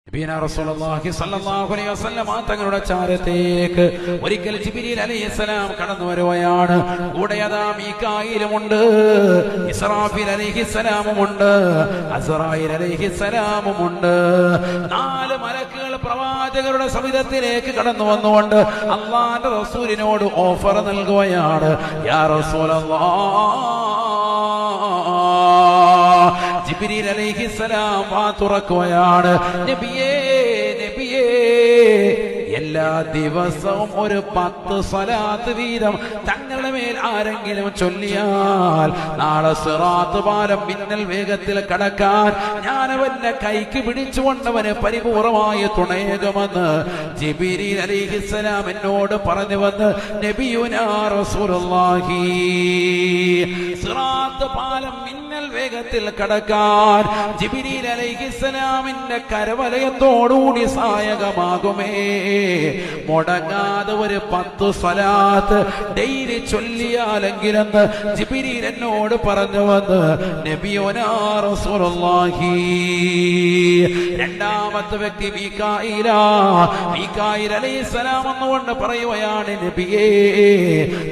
റസൂലുള്ളാഹി സ്വല്ലല്ലാഹു അലൈഹി വസല്ലം തങ്ങളുടെ ചാരത്തേക്ക് ഒരിക്കൽ ജിബ്രീൽ അലൈഹിസ്സലാം കടന്നു വരുകയാണ്. കൂടെ അതാ മീകായിലുമുണ്ട്, ഇസ്രാഫീൽ അലൈഹിസ്സലാമുമുണ്ട്, അസ്റായീൽ അലൈഹിസ്സലാമുമുണ്ട്. 4 മലക്കുകൾ പ്രവാചകരുടെ സവിധത്തിലേക്ക് കടന്നു വന്നുകൊണ്ട് അല്ലാഹുവിന്റെ റസൂലിനോട് ഓഫർ നൽകുകയാണ്. യാ റസൂലല്ലാഹ്, ജിബ്രീൽ അലൈഹിസ്സലാം വാ തുറക്കുകയാണ്. നബിയേ, നബിയേ, എല്ലാ ദിവസവും ഒരു 10 സ്വലാത്ത് വീതം തങ്ങളുടെ മേൽ ആരെങ്കിലും ചൊല്ലിയാൽ നാളെ സിറാത്ത് പാലം മിന്നൽ വേഗത്തിൽ കടക്കാൻ ഞാനവന്റെ കൈക്ക് പിടിച്ചുകൊണ്ടവന് പരിപൂർണമായ തുണയേകുമെന്ന് ജിബ്രീൽ അലൈഹിസ്സലാം എന്നോട് പറഞ്ഞു വന്ന് നബിയുനാ റസൂലുള്ളാഹി. സിറാത്ത് പാലം മിന്നൽ വേഗത്തിൽ കടക്കാൻ ജിബ്രീൽ അലൈഹിസ്സലാമിന്റെ കരവലയത്തോടുകൂടി സഹായകമാകുമേ. മുടങ്ങാതെ ഒരു 10 സ്വലാത്ത് ഡെയിലി ചൊല്ലിയാലെങ്കിലെന്ന് ജിബ്രീൽ എന്നോട് പറഞ്ഞു വന്ന് നബിയുനാ റസൂലുള്ളാഹി. രണ്ടാമത്തെ വ്യക്തി മീകായിൽ അലൈഹിസ്സലാം എന്നുകൊണ്ട് പറയുകയാണ്, നബിയേ,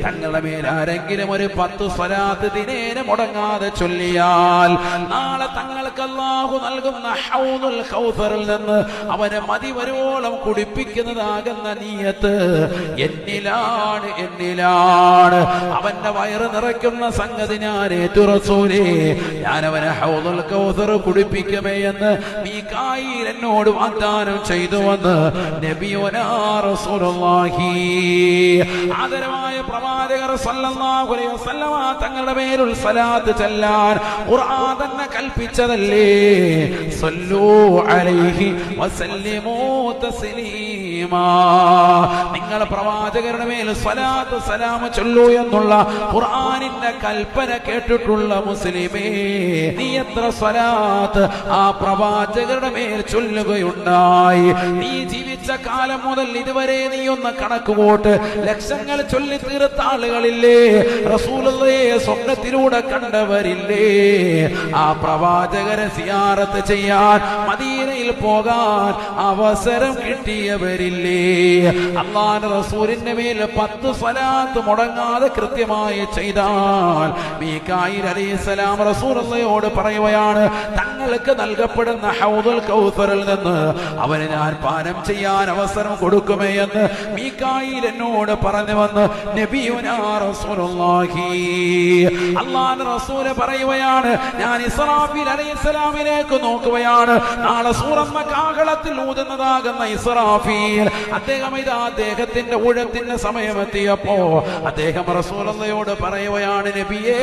തങ്ങളുടെ മേൽ ആരെങ്കിലും ഒരു 10 സ്വലാത്ത് ദിനേന മുടങ്ങാതെ ചൊല്ലിയാൽ നാളെ തങ്ങൾക്ക് അല്ലാഹു നൽകുന്ന ഹൗദുൽ കൗസറിൽ നിന്ന് അവനെ മതിവരോളം കുടിപ്പിക്കുന്നതാകുന്ന നീയത്ത് എന്നിലാണ്. അവന്റെ വയറ് നിറയ്ക്കുന്ന സംഗതി ഞാൻ ഏറ്റു റസൂലേ, ഞാനവനെ ഹൗദുൽ കൗസർ കുടിപ്പിക്കുമേ എന്ന് മീകായിൽ എന്നോട് വാഗ്ദാനം ചെയ്തുവെന്ന് നബിയുനാ റസൂലുള്ളാഹി. ആദരവായ പ്രവാചകർ സ്വല്ലല്ലാഹു അലൈഹി വസല്ലം തങ്ങളുടെ മേലുള്ള സ്വലാത്ത് ചൊല്ലാൻ ഖുർആൻ തന്നെ കൽപ്പിച്ചതല്ലേ. സല്ലു അലൈഹി വസല്ലിമൂ തസ്ലീമാ. നിങ്ങൾ പ്രവാചകരുടെ മേൽ സ്വലാത്ത് സലാം ചൊല്ലൂ എന്നുള്ള ഖുർആനിന്റെ കൽപ്പന കേട്ടിട്ടുള്ള മുസ്ലിമേ, നീ എത്ര സ്വലാത്ത് ആ പ്രവാചകരുടെ മേൽ ചൊല്ലുകയുണ്ടായി? നീ ജീവിച്ച കാലം മുതൽ ഇതുവരെ നീ ഒന്ന് കണക്കുകൂട്ട്. ലക്ഷങ്ങൾ ചൊല്ലി തീർത്ത ആളുകളില്ലേ? റസൂലുള്ളാഹിയെ സ്വപ്നത്തിലൂടെ കണ്ടവരില്ലേ? ആ പ്രവാചകരെ സിയാറത്ത് ചെയ്യാൻ മദീനയിൽ പോകാൻ അവസരം കിട്ടിയവരില്ലേ? അല്ലാഹുവിന്റെ റസൂലിന്റെ മേൽ 10 സ്വലാത്ത് മുടങ്ങാതെ കൃത്യമായി ചെയ്താൽ മീകായിൽ അലൈഹിസ്സലാം റസൂലുള്ളാഹിയോട് പറയുകയാണ്, തങ്ങൾക്ക് നൽകപ്പെടുന്ന ഹൗദുൽ കൗസറിൽ നിന്ന് അവന് ഞാൻ പാനം ചെയ്യാൻ അവസരം കൊടുക്കുമേ എന്ന് മീകായിൽ എന്നോട് പറഞ്ഞു വന്ന് നബിയുനാ റസൂലുള്ളാഹി. അല്ലാഹുവിന്റെ റസൂല് പറയുകയാണ്, ഞാൻ ഇസ്രാഫീൽ അലൈഹിസ്സലാമിലേക്ക് നോക്കുകയാണ്. നാളെ സൂറന്ന കാഹളത്തിൽ ഊതുന്നതാകുന്ന ഇസ്രാഫീൽ അദ്ദേഹത്തിന്റെ ഊഴത്തിന്റെ സമയമെത്തിയപ്പോ അദ്ദേഹം റസൂലുള്ളാഹിയോട് പറയുകയാണ്, നബിയേ,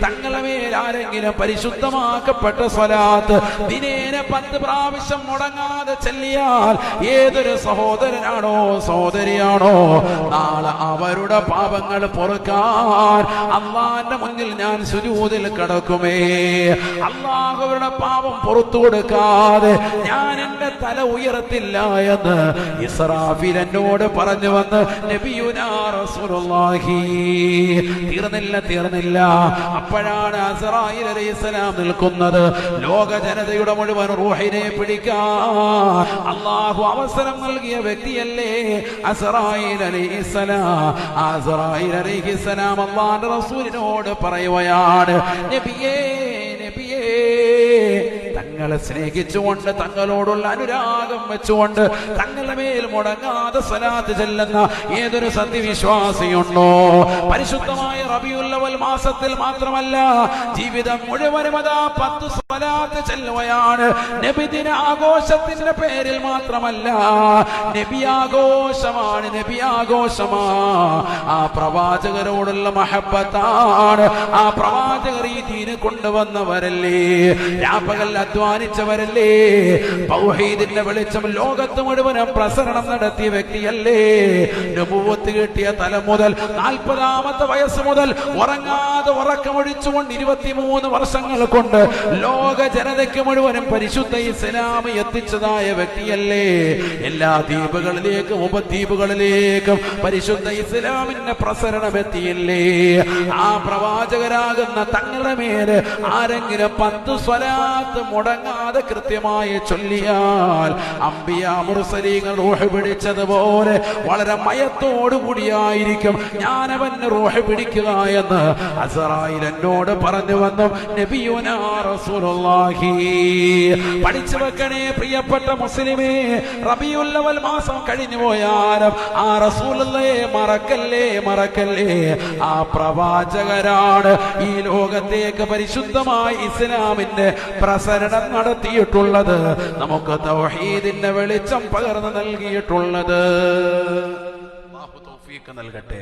തങ്ങളുടെ മേൽ ആരെങ്കിലും പരിശുദ്ധമാക്കപ്പെട്ട സ്വലാത്ത് ദിനേന 10 പ്രാവശ്യം മുടങ്ങാതെ ചൊല്ലിയാൽ ഏതൊരു സഹോദരനാണോ സഹോദരിയാണോ നാളെ അവരുടെ പാപങ്ങൾ പൊറുക്കാൻ അല്ലാഹുവിന്റെ മുന്നിൽ ഞാൻ സുജൂദിൽ കിടക്കുമേ. അല്ലാഹുവിന്റെ പാപം പുറത്തു കൊടുക്കാതെ ഞാൻ എന്റെ തല ഉയർത്തില്ല എന്ന് ഇസ്രാഫീൽ എന്നോട് പറഞ്ഞു വന്ന് നബിയുനാ റസൂലുള്ളാഹി. തീർന്നില്ല. അപ്പോഴാണ് അസ്റായീൽ അലൈഹിസ്സലാം നിൽക്കുന്നത്. ലോക ജനതയുടെ മുഴുവൻ റൂഹിനെ പിടിക്കാൻ അല്ലാഹു അവസരം നൽകിയ വ്യക്തിയല്ലേ അസ്റായീൽ അലൈഹിസ്സലാം. അസ്റായീൽ അലൈഹിസ്സലാം അല്ലാഹുവിന്റെ റസൂലിനോട് പറയുകയാണ്, നബിയേ, നബിയേ, തങ്ങളെ സ്നേഹിച്ചുകൊണ്ട് തങ്ങളോടുള്ള അനുരാഗം വെച്ചുകൊണ്ട് തങ്ങളുടെ മേൽ മുടങ്ങാതെ സ്വലാത്ത് ചെല്ലുന്ന ഏതൊരു സത്യവിശ്വാസിയുണ്ടോ? പരിശുദ്ധമായ റബീഉൽ അവ്വൽ മാസത്തിൽ മാത്രമല്ല ജീവിതം മുഴുവനും അതാ 10 സ്വലാത്ത് ചെല്ലുകയാണ്. നബിദിന ആഘോഷത്തിന്റെ പേരിൽ മാത്രമല്ല, നബിയാഘോഷമാണ്. ആ പ്രവാചകരോടുള്ള മഹബ്ബത്താണ്. ആ പ്രവാചകർ ഈ ദീന് കൊണ്ടുവന്നവരല്ലേ? രാപ്പകൽ അധ്വാനിച്ചവരല്ലേ? തൗഹീദിന്റെ വെളിച്ചം ലോകത്ത് മുഴുവനും പ്രസരണം നടത്തിയ വ്യക്തിയല്ലേ? നബുവത്ത് കിട്ടിയ തലം മുതൽ 40ാമത്തെ വയസ്സ് മുതൽ ഉറങ്ങാതെ ഉറക്കമൊഴിച്ചുകൊണ്ട് 23 വർഷങ്ങൾ കൊണ്ട് ലോക ജനതയ്ക്ക് മുഴുവനും പരിശുദ്ധ ഇസ്ലാം എത്തിച്ചതായ വ്യക്തിയല്ലേ? എല്ലാ ദ്വീപുകളിലേക്കും ഉപദ്വീപുകളിലേക്കും പരിശുദ്ധ ഇസ്ലാമിന്റെ പ്രസരണം എത്തിയില്ലേ? ആ പ്രവാചകരാകുന്ന തങ്ങളുടെ മേല് ആരെങ്കിലും 10 സ്വലാത്ത് മുടങ്ങ മുടങ്ങാതെ കൃത്യമായി ചൊല്ലിയാൽ അംബിയാ മുർസലീങ്ങൾ റൂഹ് പിടിച്ചതുപോലെ വളരെ മയത്തോടുകൂടിയായിരിക്കും ഞാനവന് റൂഹ് പിടിക്കുക എന്ന് അസ്റായിൽ എന്നോട് പറഞ്ഞു വന്നു നബിയുനാ റസൂലുള്ളാഹി. പഠിച്ചു വെക്കണേ പ്രിയപ്പെട്ട മുസ്ലിമേ, റബീഉൽ അവൽ മാസം കഴിഞ്ഞു പോയാലും ആ റസൂലുള്ളാഹിയെ മറക്കല്ലേ. ആ പ്രവാചകരാണ് ഈ ലോകത്തേക്ക് പരിശുദ്ധമായ ഇസ്ലാമിന്റെ പ്രസരണം നടത്തിയിട്ടുള്ളത്, നമുക്ക് തൗഹീദിന്റെ വെളിച്ചം പകർന്നു നൽകിയിട്ടുള്ളത്. അല്ലാഹു തൗഫീഖ് നൽകട്ടെ.